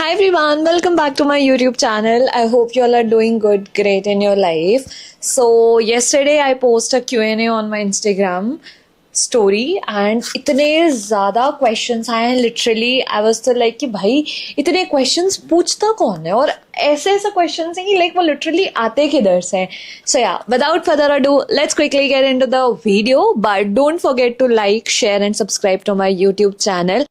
Hi everyone, welcome back to my YouTube channel. I hope you all are doing good, great in your life. So yesterday I posted a Q&A on my Instagram story and इतने ज़्यादा questions आए हैं. Literally I was तो like कि भाई इतने questions पूछता कौन है और ऐसे ऐसे questions हैं कि like वो literally आते किधर से हैं. So yeah, without further ado, let's quickly get into the video. But don't forget to like, share and subscribe to my YouTube channel.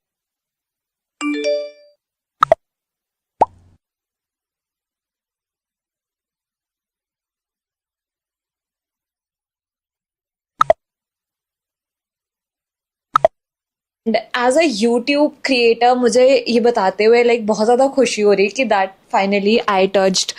And as a YouTube creator मुझे ये बताते हुए लाइक बहुत ज़्यादा खुशी हो रही है कि that finally I touched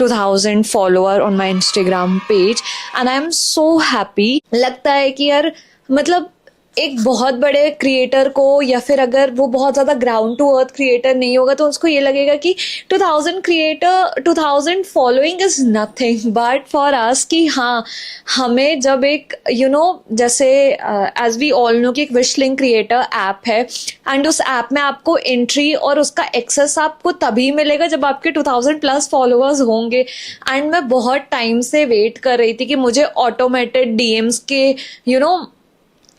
2000 follower on my Instagram page and I am so happy. लगता है कि यार मतलब एक बहुत बड़े क्रिएटर को या फिर अगर वो बहुत ज़्यादा ग्राउंड टू अर्थ क्रिएटर नहीं होगा तो उसको ये लगेगा कि 2000 following is nothing but for us कि हाँ हमें जब एक जैसे एज वी ऑल नो कि एक विश लिंक क्रिएटर ऐप है एंड उस ऐप में आपको एंट्री और उसका एक्सेस आपको तभी मिलेगा जब आपके 2000 प्लस फॉलोअर्स होंगे. एंड मैं बहुत टाइम से वेट कर रही थी कि मुझे ऑटोमेटेड डीएम्स के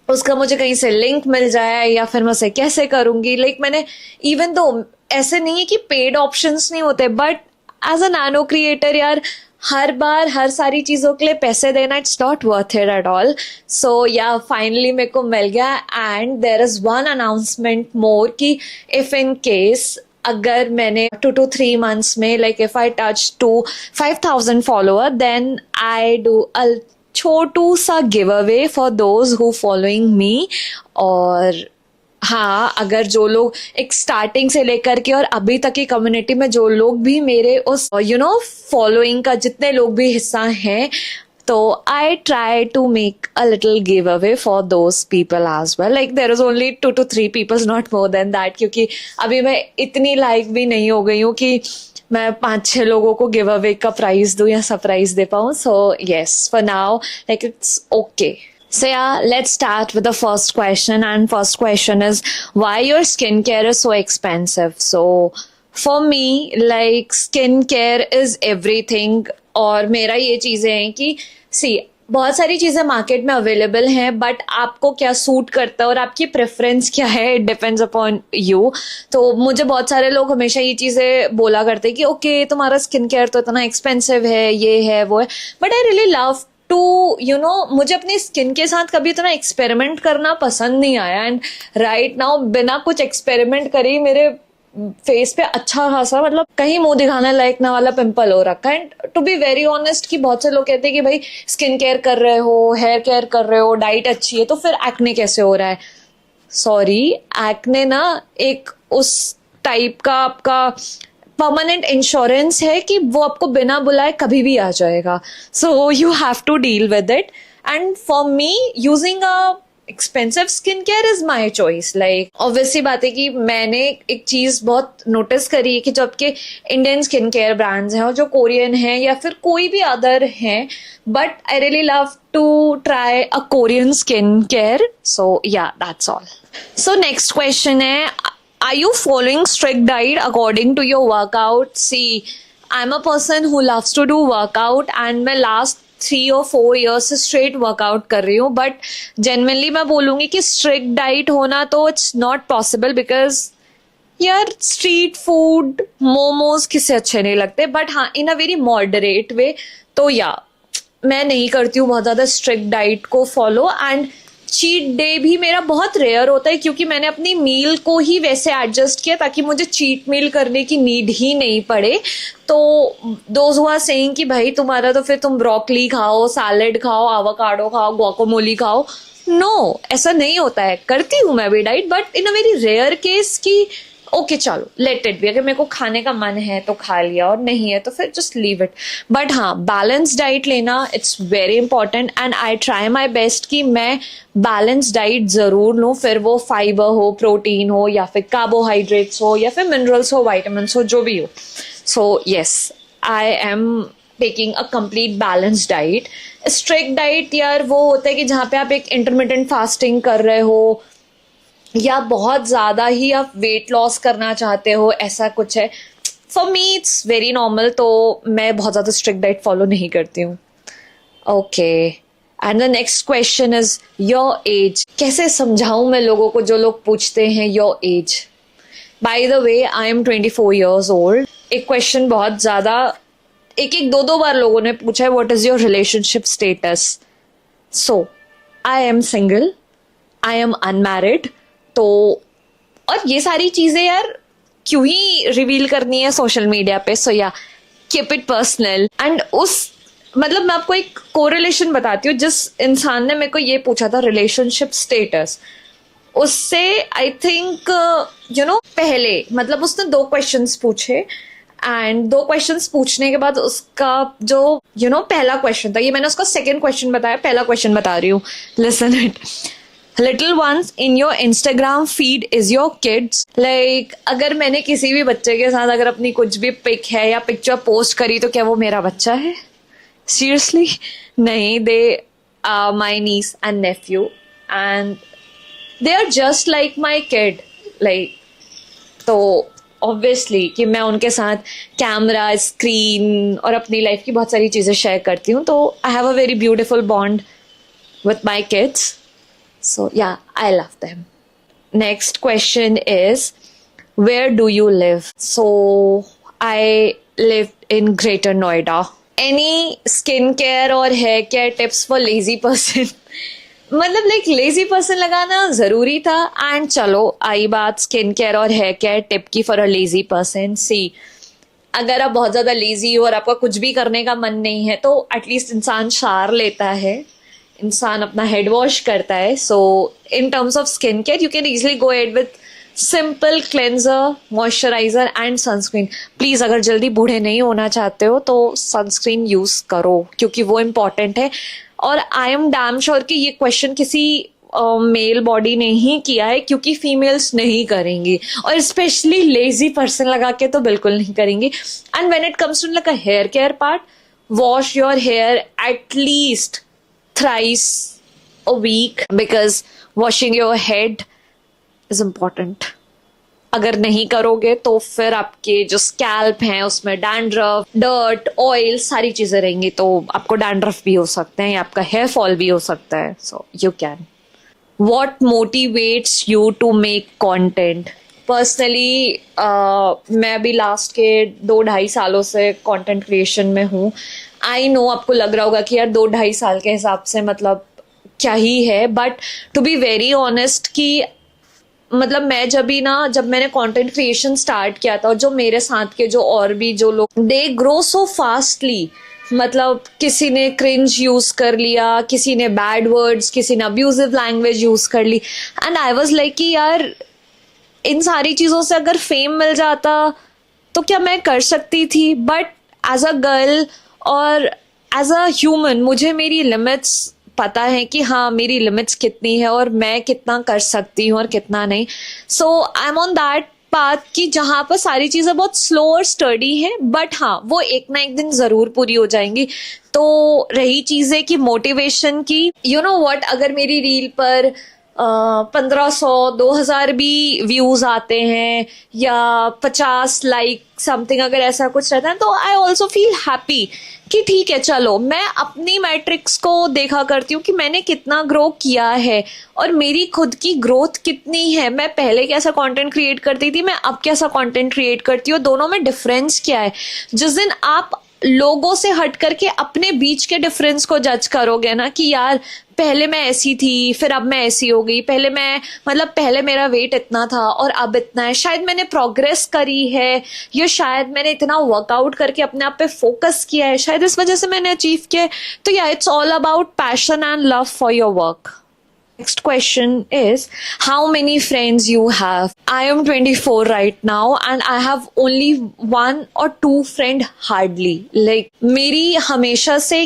उसका मुझे कहीं से लिंक मिल जाए या फिर मैं उसे कैसे करूंगी. लाइक मैंने इवन दो ऐसे नहीं है कि पेड ऑप्शंस नहीं होते but as a nano creator यार हर बार हर सारी चीज़ों के लिए पैसे देना it's not worth it at all. So yeah finally मेरे को मिल गया and there is one announcement more कि इफ़ इन केस अगर मैंने 2 to 3 months में like if I touch to 5000 follower then I do a छोटू सा give away for those who following me. और हाँ अगर जो लोग एक स्टार्टिंग से लेकर के और अभी तक की कम्युनिटी में जो लोग भी मेरे उस फॉलोइंग का जितने लोग भी हिस्सा हैं तो I try to make a little give away for those people as well. Like there is only 2 to 3 peoples not more than that क्योंकि अभी मैं इतनी लाइक भी नहीं हो गई हूँ कि मैं 5-6 लोगों को गिव अवे का प्राइज दूं या सरप्राइज दे पाऊं. So yes for now like it's okay. So yeah, let's start with the first question and first question is why your skincare is so expensive. So for me like skincare is everything और मेरा ये चीज़ें हैं कि see बहुत सारी चीज़ें market में अवेलेबल हैं बट आपको क्या सूट करता है और आपकी प्रेफरेंस क्या है इट डिपेंड्स अपॉन यू. तो मुझे बहुत सारे लोग हमेशा ये चीज़ें बोला करते हैं कि ओके तुम्हारा स्किन केयर तो इतना एक्सपेंसिव है ये है वो है but I really love to मुझे अपनी स्किन के साथ कभी इतना एक्सपेरिमेंट करना पसंद नहीं आया. एंड राइट नाउ बिना कुछ एक्सपेरिमेंट करे मेरे फेस पे अच्छा खासा मतलब कहीं मुंह दिखाने लायक ना वाला पिंपल हो रखा है. And to be very honest कि बहुत से लोग कहते हैं कि भाई स्किन केयर कर रहे हो हेयर केयर कर रहे हो डाइट अच्छी है तो फिर एक्ने कैसे हो रहा है. सॉरी एक्ने ना एक उस टाइप का आपका परमानेंट इंश्योरेंस है कि वो आपको बिना बुलाए कभी भी आ जाएगा. So you have to deal with it and for me using a expensive skin care is my choice. Like obviously बात है कि मैंने एक चीज़ बहुत नोटिस करी है कि जो आपके इंडियन स्किन केयर ब्रांड्स हैं और जो कोरियन हैं या फिर कोई भी अदर हैं but I really love to try a Korean skin care. So yeah that's all. So next question है are you following strict diet according to your workout? See, I'm a person who loves to do workout and मैं last 3 or 4 years से straight workout कर रही हूँ but genuinely मैं बोलूँगी कि strict diet होना तो it's not possible because यार स्ट्रीट फूड मोमोज किसे अच्छे नहीं लगते बट हाँ इन अ वेरी मॉडरेट वे. तो या मैं नहीं करती हूँ बहुत ज़्यादा स्ट्रिक्ट डाइट को फॉलो एंड चीट डे भी मेरा बहुत रेयर होता है क्योंकि मैंने अपनी मील को ही वैसे एडजस्ट किया ताकि मुझे चीट मील करने की नीड ही नहीं पड़े. तो दोज हुआ सेइंग कि भाई तुम्हारा तो फिर तुम ब्रोकली खाओ सैलेड खाओ आवाकाडो खाओ गुआकामोली खाओ. नो ऐसा नहीं होता है. करती हूँ मैं भी diet but in a very rare case कि ओके चलो लेट इट भी अगर मेरे को खाने का मन है तो खा लिया और नहीं है तो फिर जस्ट लीव इट. बट हाँ बैलेंस डाइट लेना it's very important and I try my best कि मैं बैलेंस डाइट ज़रूर लूँ. फिर वो फाइबर हो प्रोटीन हो या फिर कार्बोहाइड्रेट्स हो या फिर मिनरल्स हो वाइटामिन्स हो जो भी हो. So yes I am taking a complete balance diet. Strict diet यार वो होता है कि जहाँ पे आप एक इंटरमिटेंट फास्टिंग कर रहे हो या बहुत ज़्यादा ही आप वेट लॉस करना चाहते हो, ऐसा कुछ है। For me it's very normal, तो मैं बहुत ज़्यादा स्ट्रिक्ट डाइट फॉलो नहीं करती हूँ। Okay, and the next question is your age. कैसे समझाऊं मैं लोगों को जो लोग पूछते हैं your age. By the way, I am 24 years old। एक क्वेश्चन बहुत ज़्यादा एक दो दो बार लोगों ने पूछा है, what is your relationship status. So I am single, I am unmarried. तो और ये सारी चीजें यार क्यों ही रिवील करनी है सोशल मीडिया पे। सो या कीप इट पर्सनल। एंड उस मतलब मैं आपको एक कोरिलेशन बताती हूँ। जिस इंसान ने मेरे को ये पूछा था रिलेशनशिप स्टेटस, उससे आई थिंक पहले मतलब उसने 2 क्वेश्चंस पूछे, एंड 2 क्वेश्चंस पूछने के बाद उसका जो पहला क्वेश्चन था, ये मैंने उसका सेकंड क्वेश्चन बताया, पहला क्वेश्चन बता रही हूँ, listen it. Little ones in your Instagram feed is your kids. Like अगर मैंने किसी भी बच्चे के साथ अगर अपनी कुछ भी पिक है या पिक्चर पोस्ट करी तो क्या वो मेरा बच्चा है? सीरियसली नहीं, they are my niece and nephew and they are just like my kid. Like तो ऑब्वियसली कि मैं उनके साथ कैमरा, स्क्रीन और अपनी लाइफ की बहुत सारी चीज़ें शेयर करती हूँ, तो I have a very beautiful bond with my kids. So yeah, I love them. Next question is, where do you live? So I live in Greater Noida. Any skincare or hair care tips for lazy person? मतलब like lazy person लगाना जरूरी था। And चलो आई बात skin care और hair care tip की for a lazy person. सी, अगर आप बहुत ज्यादा लेजी हो और आपका कुछ भी करने का मन नहीं है तो एटलीस्ट इंसान शावर लेता है, इंसान अपना हेड वॉश करता है। So in terms of skin care you can easily go ahead with simple cleanser, moisturiser and sunscreen. Please अगर जल्दी बूढ़े नहीं होना चाहते हो तो सनस्क्रीन यूज करो, क्योंकि वो इम्पॉर्टेंट है। और आई एम डैम श्योर कि ये क्वेश्चन किसी मेल बॉडी ने ही किया है, क्योंकि फीमेल्स नहीं करेंगी, और स्पेशली लेजी पर्सन लगा के तो बिल्कुल नहीं करेंगी। And when it comes to like a hair care part, wash your hair at least thrice a week, because washing your head is important. अगर नहीं करोगे तो फिर आपके जो स्कैल्प हैं उसमें डैंड्रफ, डर्ट, ऑयल सारी चीजें रहेंगी, तो आपको डैंड्रफ भी हो सकते हैं या आपका हेयर फॉल भी हो सकता है। So you can. What motivates you to make content? Personally मैं अभी लास्ट के 2-2.5 सालों से कंटेंट क्रिएशन में हूँ। आई नो आपको लग रहा होगा कि यार 2-2.5 साल के हिसाब से मतलब क्या ही है, but to be very honest कि मतलब मैं जब मैंने कंटेंट क्रिएशन स्टार्ट किया था, और जो मेरे साथ के जो और भी जो लोग, दे ग्रो सो फास्टली। मतलब किसी ने क्रिंज यूज कर लिया, किसी ने बैड वर्ड्स, किसी ने अब्यूजिव लैंग्वेज यूज कर ली, एंड आई वाज लाइक कि यार इन सारी चीज़ों से अगर फेम मिल जाता तो क्या मैं कर सकती थी। बट एज अ गर्ल और एज अ ह्यूमन मुझे मेरी लिमिट्स पता है कि हाँ मेरी लिमिट्स कितनी है और मैं कितना कर सकती हूँ और कितना नहीं। So I am on that path कि जहाँ पर सारी चीज़ें बहुत स्लो और स्टडी है, बट हाँ वो एक ना एक दिन ज़रूर पूरी हो जाएंगी। तो रही चीज़ें कि मोटिवेशन की, यू नो व्हाट, अगर मेरी रील पर 1500-2000 भी व्यूज आते हैं या 50 लाइक समथिंग अगर ऐसा कुछ रहता है, तो आई ऑल्सो फील हैप्पी कि ठीक है चलो मैं अपनी मैट्रिक्स को देखा करती हूँ कि मैंने कितना ग्रो किया है और मेरी खुद की ग्रोथ कितनी है। मैं पहले कैसा कंटेंट क्रिएट करती थी, मैं अब कैसा कंटेंट क्रिएट करती हूँ, दोनों में डिफरेंस क्या है। जिस दिन आप लोगों से हट करके अपने बीच के डिफरेंस को जज करोगे ना कि यार पहले मैं ऐसी थी फिर अब मैं ऐसी हो गई, पहले मेरा वेट इतना था और अब इतना है, शायद मैंने प्रोग्रेस करी है या शायद मैंने इतना वर्कआउट करके अपने आप पे फोकस किया है, शायद इस वजह से मैंने अचीव किया है। तो या it's all about passion and love for your work. Next question is, how many friends you have? I am 24 right now and I have only 1 or 2 friend hardly. Like मेरी हमेशा से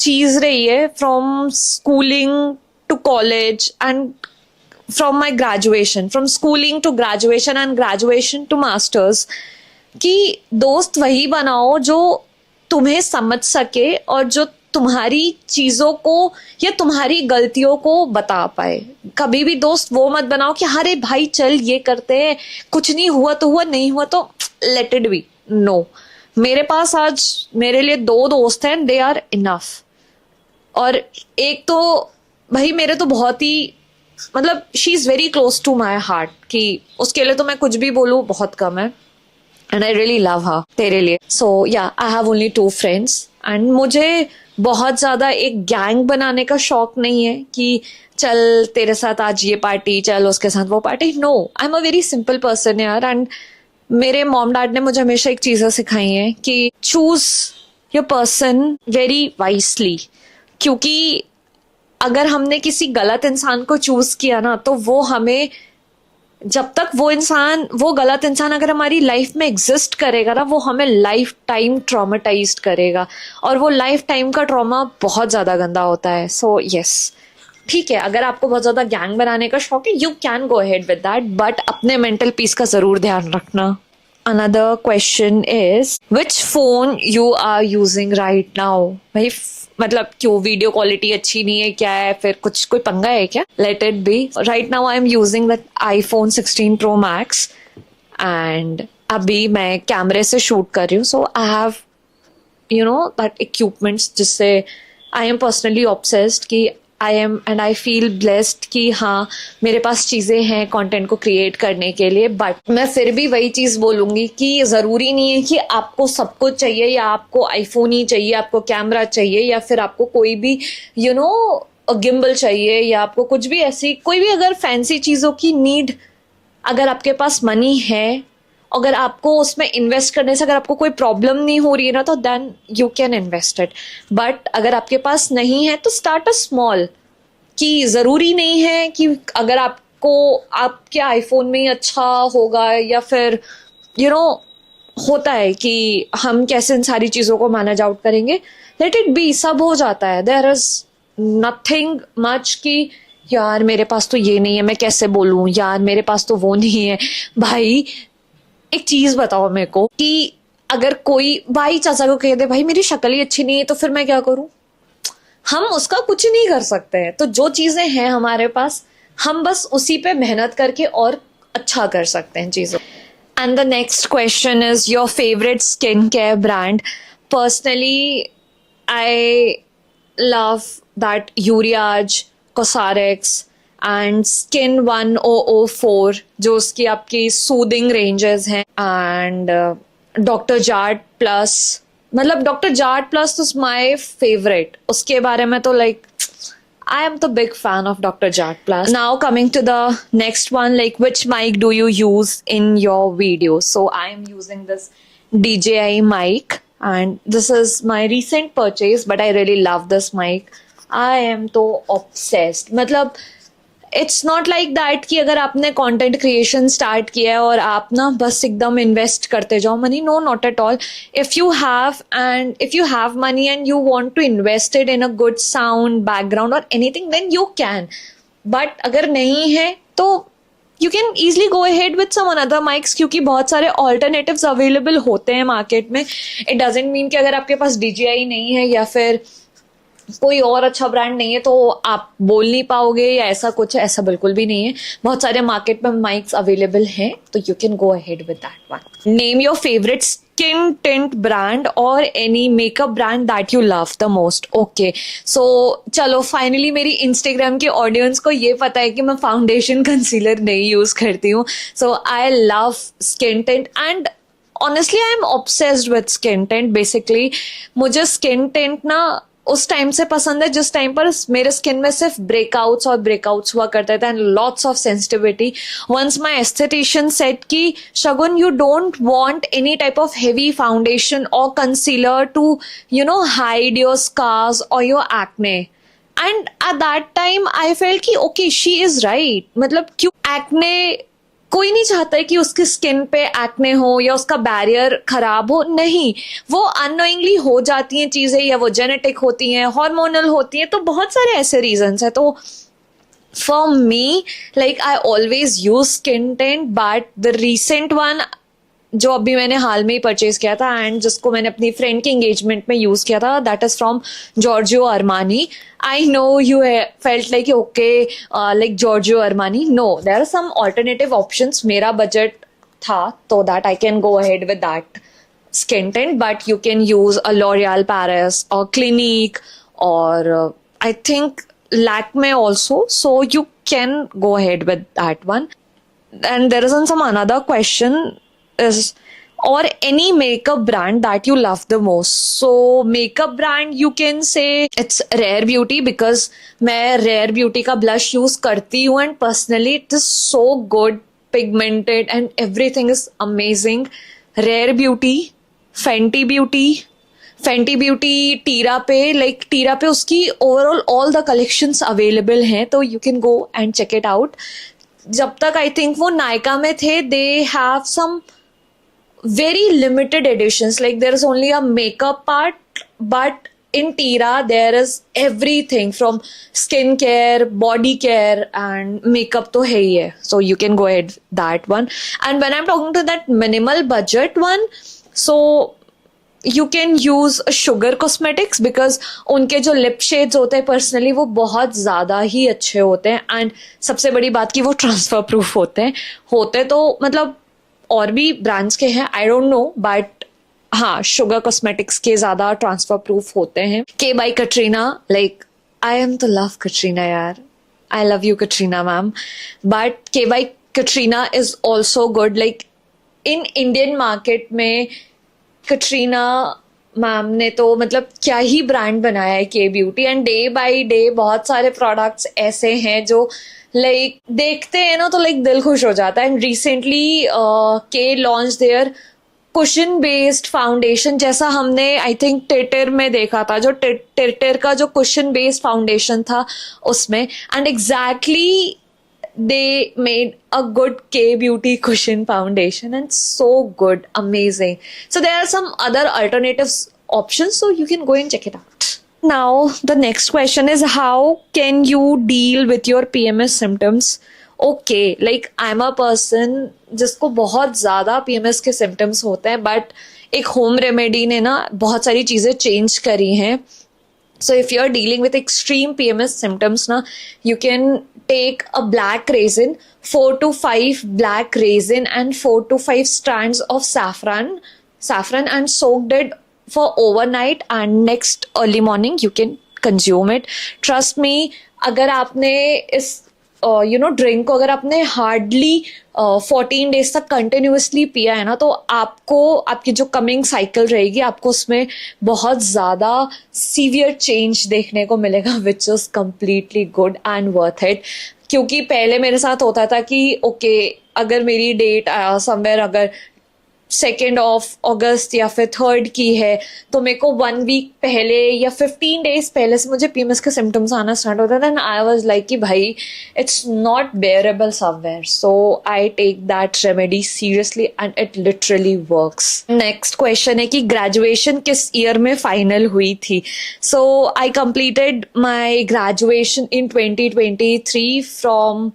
चीज रही है from schooling to college and from my graduation, from schooling to graduation and graduation to masters, कि दोस्त वही बनाओ जो तुम्हें समझ सके और जो तुम्हारी चीजों को या तुम्हारी गलतियों को बता पाए। कभी भी दोस्त वो मत बनाओ कि अरे भाई चल ये करते हैं, कुछ नहीं हुआ तो हुआ, नहीं हुआ तो लेट इट बी। नो, मेरे पास आज मेरे लिए 2 दोस्त हैं, दे आर इनफ। और एक तो भाई मेरे तो बहुत ही मतलब she is very close to my heart, कि उसके लिए तो मैं कुछ भी बोलूँ बहुत कम है। एंड आई रियली लव हर तेरे लिए। सो या I have only 2 friends. And मुझे बहुत ज्यादा एक गैंग बनाने का शौक नहीं है कि चल तेरे साथ आज ये पार्टी, चल उसके साथ वो party. No, I am a very simple person यार। एंड मेरे मॉम डैड ने मुझे हमेशा एक चीज सिखाई है कि choose your person very wisely, क्योंकि अगर हमने किसी गलत इंसान को चूज किया ना तो वो हमें, जब तक वो गलत इंसान अगर हमारी लाइफ में एग्जिस्ट करेगा ना, वो हमें लाइफ टाइम ट्रॉमेटाइज्ड करेगा, और वो लाइफ टाइम का ट्रॉमा बहुत ज्यादा गंदा होता है। सो यस, ठीक है, अगर आपको बहुत ज्यादा गैंग बनाने का शौक है, you can go ahead with that, but अपने मेंटल पीस का जरूर ध्यान रखना। Another question is which phone you are using right now? भाई मतलब क्यों, वीडियो क्वालिटी अच्छी नहीं है क्या है, फिर कुछ कोई पंगा है क्या? Let it be. Right now I am using the iPhone 16 Pro Max and अभी मैं कैमरे से शूट कर रही हूँ, so I have that equipments जिससे I am personally obsessed कि I am and I feel blessed कि हाँ मेरे पास चीज़ें हैं कंटेंट को क्रिएट करने के लिए। बट मैं फिर भी वही चीज़ बोलूँगी कि ज़रूरी नहीं है कि आपको सब कुछ चाहिए, या आपको आईफोन ही चाहिए, आपको कैमरा चाहिए, या फिर आपको कोई भी गिम्बल चाहिए, या आपको कुछ भी ऐसी कोई भी अगर फैंसी चीज़ों की नीड, अगर आपके पास मनी है, अगर आपको उसमें इन्वेस्ट करने से अगर आपको कोई प्रॉब्लम नहीं हो रही है ना, तो then you can invest it. But अगर आपके पास नहीं है तो स्टार्ट अ स्मॉल, कि ज़रूरी नहीं है कि अगर आपको आपके आईफोन में ही अच्छा होगा, या फिर होता है कि हम कैसे इन सारी चीज़ों को मैनेज आउट करेंगे। लेट इट बी, सब हो जाता है। देयर इज नथिंग मच कि यार मेरे पास तो ये नहीं है, मैं कैसे बोलूँ, यार मेरे पास तो वो नहीं है। भाई एक चीज बताओ मेरे को कि अगर कोई भाई चाचा को कह दे भाई मेरी शक्ल ही अच्छी नहीं है, तो फिर मैं क्या करूं? हम उसका कुछ नहीं कर सकते हैं। तो जो चीजें हैं हमारे पास, हम बस उसी पे मेहनत करके और अच्छा कर सकते हैं चीजों। And the next question is your favourite skin care brand. Personally I love that Uriage, Cosrx and skin 1004 जो उसकी आपकी सूदिंग रेंजेस हैं, एंड डॉक्टर जार्ट प्लस, मतलब doctor Jart plus is my favourite. उसके बारे में तो like I am the big fan of doctor Jart plus. Now coming to the next one, like which mic do you use in your video? So I am using this DJI mic and this is my recent purchase, but I really love this mic. I am तो obsessed। मतलब it's not like that कि अगर आपने content creation start किया है और आप ना बस एकदम इन्वेस्ट करते जाओ money, no not at all. If you have money and you want to invest it in a good sound, background और anything, then you can. But अगर नहीं है तो you can easily go ahead with some another mics, क्योंकि बहुत सारे alternatives available होते हैं मार्केट में। इट डजंट मीन कि अगर आपके पास DJI नहीं है या फिर कोई और अच्छा ब्रांड नहीं है तो आप बोल नहीं पाओगे या ऐसा कुछ, ऐसा बिल्कुल भी नहीं है। बहुत सारे मार्केट में माइक्स अवेलेबल हैं, तो you can go ahead with that one. Name your favourite skin tint brand और any makeup brand that you love the most. Okay, so चलो फाइनली मेरी इंस्टाग्राम के ऑडियंस को ये पता है कि मैं फाउंडेशन कंसीलर नहीं यूज करती हूँ। So I love skin tint and honestly I am obsessed with skin tint. Basically मुझे स्किन टिंट ना उस टाइम से पसंद है जिस टाइम पर मेरे स्किन में सिर्फ ब्रेकआउट्स हुआ करते थे and lots of sensitivity. Once my aesthetician said कि Shagun you don't want any type of heavy foundation और concealer to hide your scars और your acne, and at that time I felt कि okay she is right. मतलब क्यों acne, कोई नहीं चाहता है कि उसकी स्किन पे एक्ने हो या उसका बैरियर खराब हो, नहीं, वो अननोइंगली हो जाती हैं चीजें, या वो जेनेटिक होती हैं, हार्मोनल होती हैं, तो बहुत सारे ऐसे रीजंस है। तो for me like I always use skin tint, but the recent one जो अभी मैंने हाल में ही परचेज किया था एंड जिसको मैंने अपनी फ्रेंड के एंगेजमेंट में यूज किया था, that is from Giorgio Armani. I know you felt like okay like Giorgio Armani. No, there are some alternative options. मेरा बजट था तो that I can go ahead with that skin tint, but you can use a L'Oreal Paris or Clinique or I think Lakme also, so you can go ahead with that one. And there is some another question is, or any makeup brand that you love the most. So makeup brand you can say it's Rare Beauty, because मैं Rare Beauty का blush use करती हूँ and personally it is so good, pigmented and everything is amazing. Rare Beauty, Fenty Beauty, Tira पे उसकी overall all the collections available हैं, तो you can go and check it out. जब तक I think वो नायका में थे, they have some very limited editions, like there is only a makeup part, but in Tira there is everything from skin care, body care and makeup तो है ही है, so you can go ahead that one. And when I'm talking to that minimal budget one, so you can use Sugar Cosmetics, because उनके जो lip shades होते हैं personally वो बहुत ज़्यादा ही अच्छे होते हैं. एंड सबसे बड़ी बात कि वो ट्रांसफर प्रूफ होते तो मतलब और भी ब्रांड्स के हैं, आई डोंट नो, बट हाँ, शुगर कॉस्मेटिक्स के ज्यादा ट्रांसफर प्रूफ होते हैं. Kay by Katrina, like I am तो लव कटरीना यार, I love you Katrina ma'am, but Kay by Katrina is also good. Like in Indian market में Katrina ma'am ने तो मतलब क्या ही ब्रांड बनाया है के beauty. And day by day बहुत सारे प्रोडक्ट्स ऐसे हैं जो लाइक देखते हैं ना तो लाइक दिल खुश हो जाता है. एंड रिसेंटली के launch their cushion based foundation, जैसा हमने आई थिंक टिटर में देखा था, जो टिटर का जो कुशन बेस्ड फाउंडेशन था उसमें, and exactly they made a good K Beauty cushion foundation and so good, amazing. So there are some other alternatives options, so you can go and check it out. Now the next question is, how can you deal with your PMS symptoms? Okay, like I'm a person जिसको बहुत ज़्यादा PMS के symptoms होते हैं, but एक home remedy ने ना बहुत सारी चीज़ें change करी हैं. So if you're dealing with extreme PMS symptoms na, you can take a black raisin, 4 to 5 black raisin and 4 to 5 strands of saffron and soaked it for overnight, and next early morning you can consume it. Trust me, अगर आपने इस drink को अगर आपने hardly 14 days तक continuously पिया है ना, तो आपको आपकी जो कमिंग साइकिल रहेगी आपको उसमें बहुत ज़्यादा सीवियर चेंज देखने को मिलेगा, which is completely good and worth it. क्योंकि पहले मेरे साथ होता था कि ओके, अगर मेरी डेट समवेयर अगर 2 अगस्त या फिर 3 की है, तो मेरे को 1 वीक पहले या 15 डेज पहले से मुझे पीएमएस के सिम्टम्स आना स्टार्ट होता था. एंड आई वाज लाइक कि भाई it's not bearable somewhere, so I take that remedy seriously and it literally works. Next question है कि ग्रेजुएशन किस ईयर में फाइनल हुई थी. So I completed my graduation in 2023 from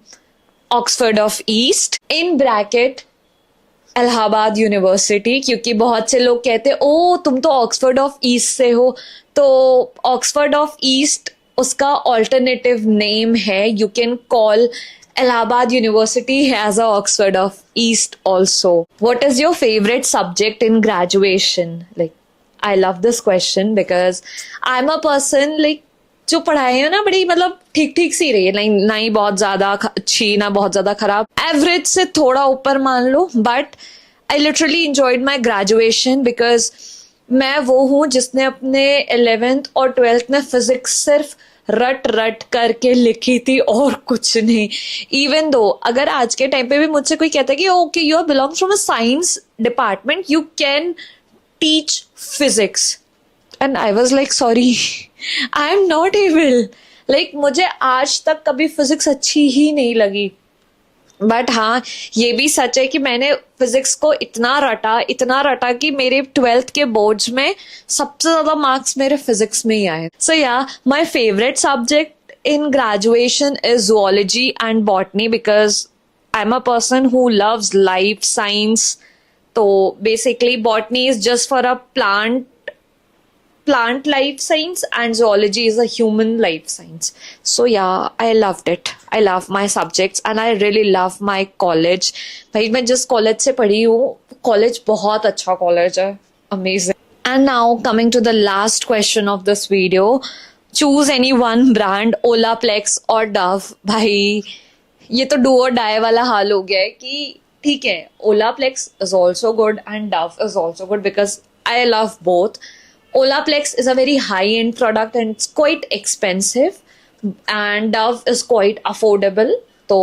Oxford of east in bracket Allahabad university, क्योंकि बहुत से लोग कहते ओ तुम तो ऑक्सफोर्ड ऑफ ईस्ट से हो. तो ऑक्सफोर्ड ऑफ ईस्ट उसका ऑल्टरनेटिव नेम है. You can call Allahabad university has a Oxford of east also. What is your favourite subject in graduation? Like I love this question because I am a person like जो पढ़ाई है ना बड़ी मतलब ठीक ठीक सी रही है, ना ही बहुत ज्यादा अच्छी ना बहुत ज्यादा खराब, एवरेज से थोड़ा ऊपर मान लो. But I literally enjoyed my graduation because मैं वो हूँ जिसने अपने 11th और 12th में फिजिक्स सिर्फ रट करके लिखी थी और कुछ नहीं. इवन दो अगर आज के टाइम पे भी मुझसे कोई कहता है कि okay you are belongs from a science department, you can teach physics, and I was like sorry I am not able. Like मुझे आज तक कभी फिजिक्स अच्छी ही नहीं लगी. बट हाँ, ये भी सच है कि मैंने फिजिक्स को इतना रटा कि मेरे 12th के बोर्ड्स में सबसे ज्यादा मार्क्स मेरे फिजिक्स में ही आए. सो या my favourite subject in graduation is zoology and botany because I am a person who loves life science, तो basically botany is just for a plant life science, and zoology is a human life science. So yeah, I loved it. I love my subjects and I really love my college. भाई मैं जिस college से पढ़ी हूँ, college बहुत अच्छा college है. Amazing. And now coming to the last question of this video. Choose any one brand, Olaplex or Dove. भाई ये तो डू और डाई वाला हाल हो गया है कि ठीक है, Olaplex is also good and Dove is also good because I love both. Olaplex is a very high-end product and it's quite expensive, and Dove is quite affordable. तो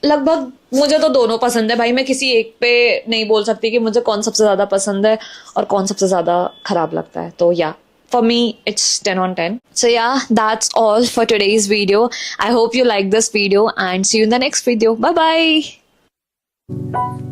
लगभग मुझे तो दोनों पसंद है भाई. मैं किसी एक पे नहीं बोल सकती कि मुझे कौन सबसे ज्यादा पसंद है और कौन सबसे ज्यादा खराब लगता है. तो या for me it's 10 on 10. So yeah, that's all for today's video. I hope you like this video and see you in the next video. Bye bye.